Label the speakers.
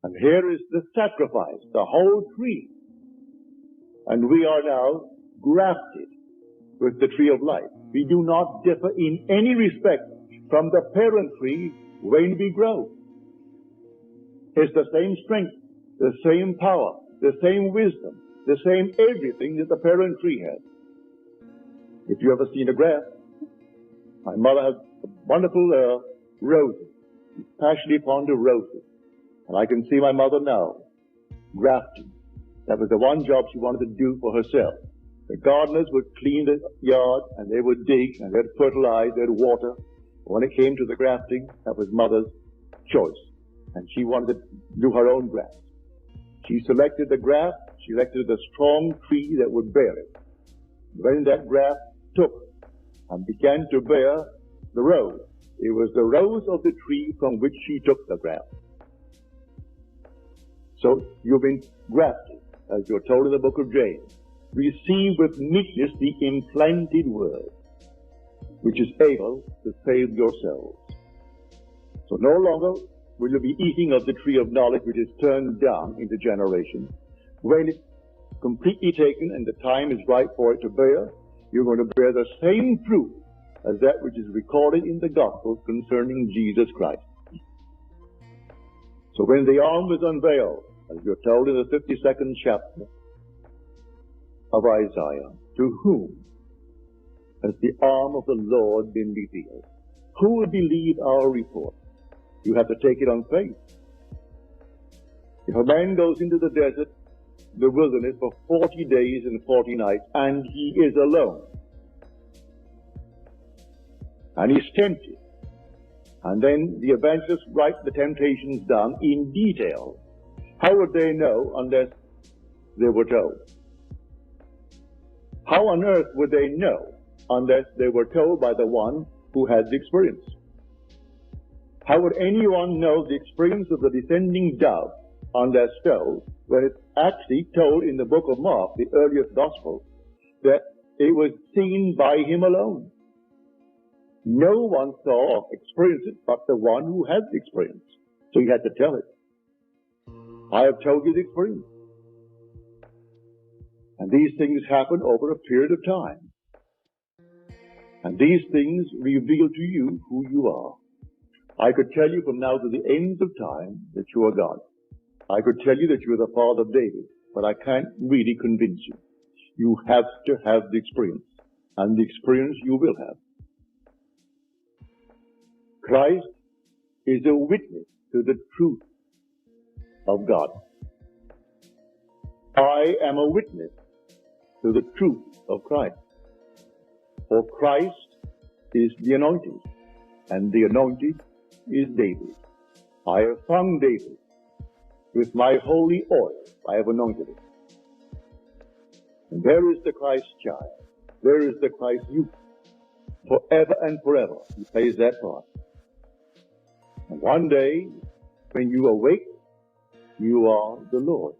Speaker 1: And here is the sacrifice, the whole tree. And we are now grafted with the tree of life. We do not differ in any respect from the parent tree when we grow. It's the same strength, the same power, the same wisdom, the same everything that the parent tree has. If you ever seen a graft, my mother had wonderful roses, passionately fond of roses. And I can see my mother now, grafting. That was the one job she wanted to do for herself. The gardeners would clean the yard, and they would dig, and they'd fertilize, they'd water. When it came to the grafting, that was mother's choice. And she wanted to do her own graft. She selected the graft, she selected the strong tree that would bear it. When that graft took and began to bear the rose, it was the rose of the tree from which she took the graft. So you've been grafted, as you're told in the book of James. Receive with meekness the implanted word, which is able to save your souls. So no longer will you be eating of the tree of knowledge, which is turned down into generation. When it's completely taken and the time is right for it to bear, you're going to bear the same fruit as that which is recorded in the Gospels concerning Jesus Christ. So when the arm was unveiled, as you're told in the 52nd chapter of Isaiah, to whom has the arm of the Lord been revealed? Who will believe our report? You have to take it on faith. If a man goes into the desert, the wilderness, for 40 days and 40 nights, and he is alone, and he's tempted, and then the evangelists write the temptations down in detail, how would they know unless they were told? How on earth would they know unless they were told by the one who had the experience? How would anyone know the experience of the descending dove unless told, when it's actually told in the book of Mark, the earliest gospel, that it was seen by him alone? No one saw or experienced it but the one who had the experience. So he had to tell it. I have told you the experience. And these things happen over a period of time. And these things reveal to you who you are. I could tell you from now to the ends of time that you are God. I could tell you that you are the father of David, but I can't really convince you. You have to have the experience, and the experience you will have. Christ is a witness to the truth of God. I am a witness to the truth of Christ. For Christ is the anointed, and the anointed is David. I have found David. With my holy oil, I have anointed him. And there is the Christ child. There is the Christ youth. Forever and forever, he plays that part. And one day, when you awake, you are the Lord.